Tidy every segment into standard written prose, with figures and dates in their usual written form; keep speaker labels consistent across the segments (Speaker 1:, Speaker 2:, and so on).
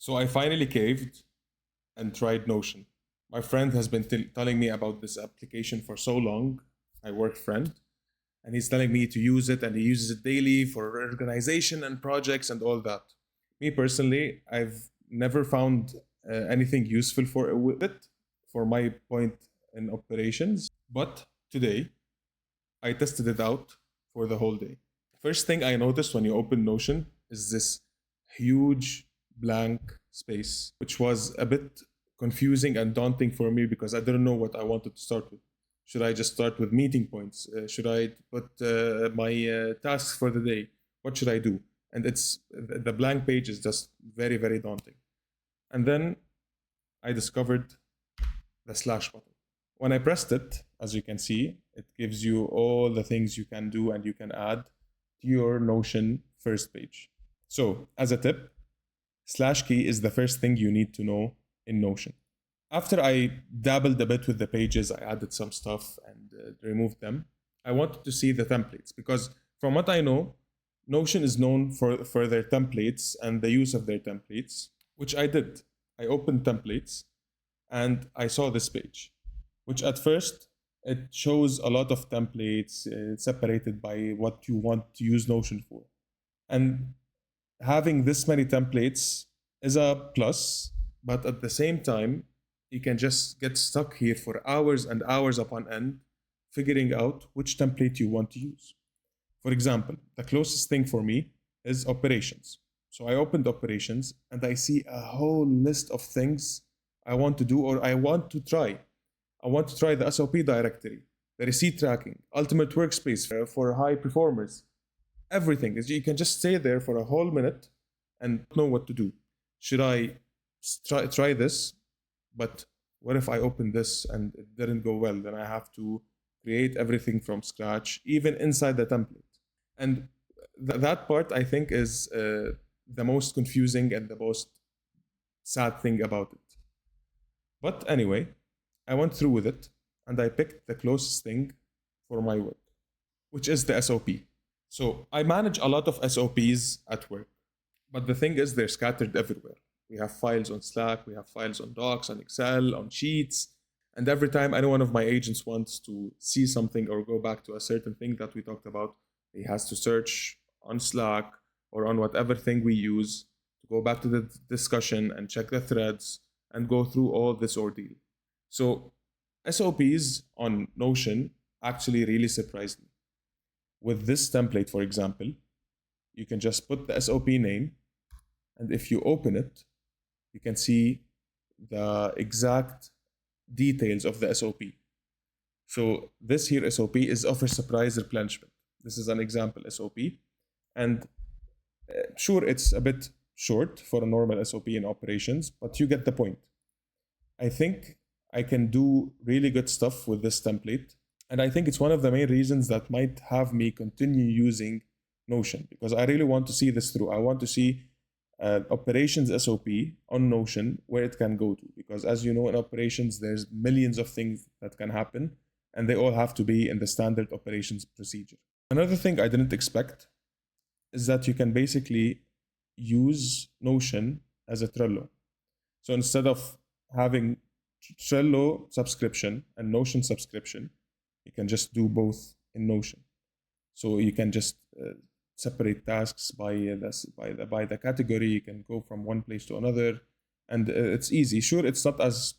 Speaker 1: So I finally caved and tried Notion. My friend has been telling me about this application for so long, my work friend, and he's telling me to use it, and he uses it daily for organization and projects and all that. Me personally, I've never found anything useful for with it for my point in operations, but today I tested it out for the whole day. First thing I noticed when you open Notion is this huge blank space, which was a bit confusing and daunting for me because I didn't know what I wanted to start with. Should I just start with meeting points? Should I put my tasks for the day? What should I do? And it's the blank page is just very, very daunting. And then I discovered the slash button. When I pressed it, as you can see, it gives you all the things you can do and you can add to your Notion first page. So, as a tip, slash key is the first thing you need to know in Notion. After I dabbled a bit with the pages, I added some stuff and removed them. I wanted to see the templates because, from what I know, Notion is known for their templates and the use of their templates, which I did. I opened templates and I saw this page, which at first it shows a lot of templates separated by what you want to use Notion for. And having this many templates is a plus, but at the same time, you can just get stuck here for hours and hours upon end figuring out which template you want to use. For example, the closest thing for me is operations. So I opened operations and I see a whole list of things I want to do or I want to try. I want to try the SOP directory, the receipt tracking, ultimate workspace for high performers. Everything is you can just stay there for a whole minute and know what to do. Should I try this? But what if I open this and it didn't go well? Then I have to create everything from scratch, even inside the template. And that part I think is the most confusing and the most sad thing about it. But anyway, I went through with it and I picked the closest thing for my work, which is the SOP. So I manage a lot of SOPs at work, but the thing is they're scattered everywhere. We have files on Slack, we have files on Docs, on Excel, on Sheets, and every time any one of my agents wants to see something or go back to a certain thing that we talked about, he has to search on Slack or on whatever thing we use to go back to the discussion and check the threads and go through all this ordeal. So SOPs on Notion actually really surprised me. With this template, for example, you can just put the SOP name, and if you open it, you can see the exact details of the SOP. So this here SOP is offer surprise replenishment. This is an example SOP, and sure, it's a bit short for a normal SOP in operations, but you get the point. I think I can do really good stuff with this template, and I think it's one of the main reasons that might have me continue using Notion, because I really want to see this through. I want to see operations SOP on Notion where it can go to, because as you know, in operations there's millions of things that can happen and they all have to be in the standard operations procedure. Another thing I didn't expect is that you can basically use Notion as a Trello. So instead of having Trello subscription and Notion subscription, you can just do both in Notion. So you can just separate tasks by the category. You can go from one place to another, and it's easy. Sure, it's not as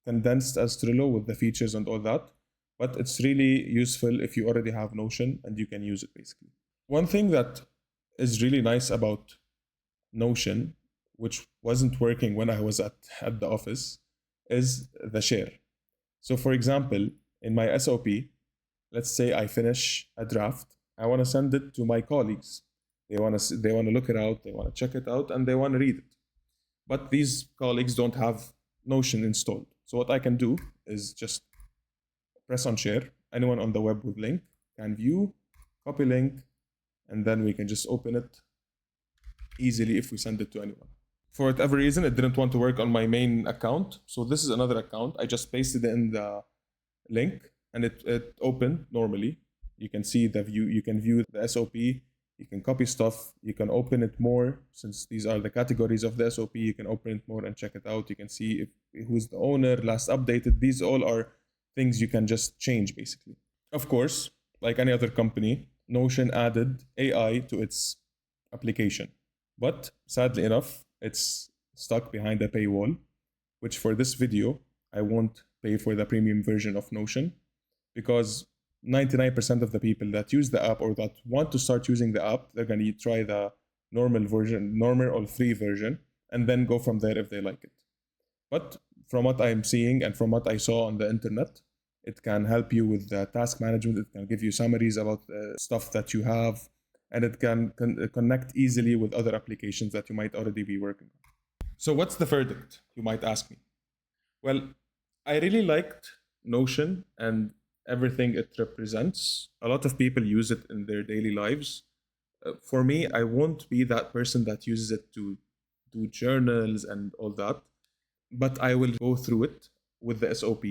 Speaker 1: condensed as Trello with the features and all that, but it's really useful if you already have Notion and you can use it basically. One thing that is really nice about Notion, which wasn't working when I was at the office, is the share. So for example, in my SOP, let's say I finish a draft, I want to send it to my colleagues. They want to look it out, they want to check it out, and they want to read it. But these colleagues don't have Notion installed. So what I can do is just press on share. Anyone on the web with link can view, copy link, and then we can just open it easily if we send it to anyone. For whatever reason, it didn't want to work on my main account. So this is another account. I just pasted in the link and it opened normally. You can see the view, you can view the SOP You can copy stuff. You can open it more. Since these are the categories of the SOP, you can open it more and check it out. You can see who's the owner, last updated. These all are things you can just change, basically. Of course, like any other company, Notion added AI to its application. But sadly enough, it's stuck behind a paywall, which for this video, I won't pay for the premium version of Notion because 99% of the people that use the app or that want to start using the app, they're going to try the normal version, normal or free version, and then go from there if they like it. But from what I'm seeing and from what I saw on the internet, it can help you with the task management. It can give you summaries about stuff that you have, and it can connect easily with other applications that you might already be working on. So what's the verdict, you might ask me? Well, I really liked Notion and everything it represents. A lot of people use it in their daily lives. For me, I won't be that person that uses it to do journals and all that, but I will go through it with the SOP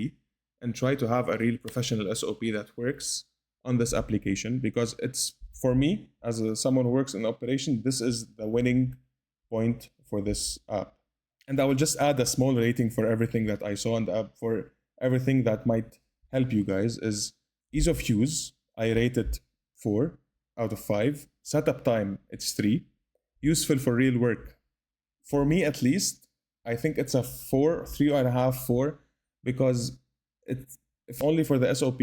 Speaker 1: and try to have a real professional SOP that works on this application, because it's, for me, as someone who works in operation, this is the winning point for this app. And I will just add a small rating for everything that I saw on the app, for everything that might help you guys. Is ease of use, I rate it 4 out of 5. Setup time, it's 3. Useful for real work, for me at least, I think it's a 4, 3.5, 4, because it's, if only for the SOP,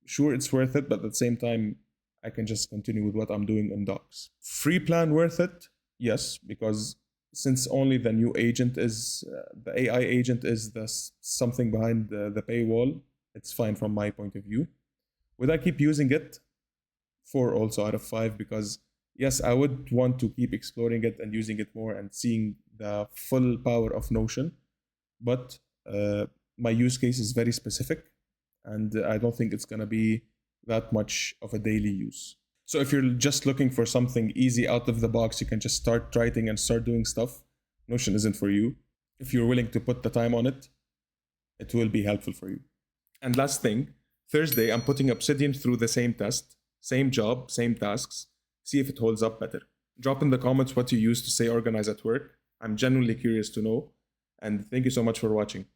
Speaker 1: sure, it's worth it, but at the same time, I can just continue with what I'm doing in Docs. Free plan worth it? Yes, because since only the new agent is, the AI agent is the something behind the paywall, it's fine from my point of view. Would I keep using it? 4 also out of 5, because yes, I would want to keep exploring it and using it more and seeing the full power of Notion. But my use case is very specific, and I don't think it's going to be that much of a daily use. So if you're just looking for something easy out of the box, you can just start writing and start doing stuff, Notion isn't for you. If you're willing to put the time on it, it will be helpful for you. And last thing, Thursday, I'm putting Obsidian through the same test, same job, same tasks. See if it holds up better. Drop in the comments what you use to stay organized at work. I'm genuinely curious to know. And thank you so much for watching.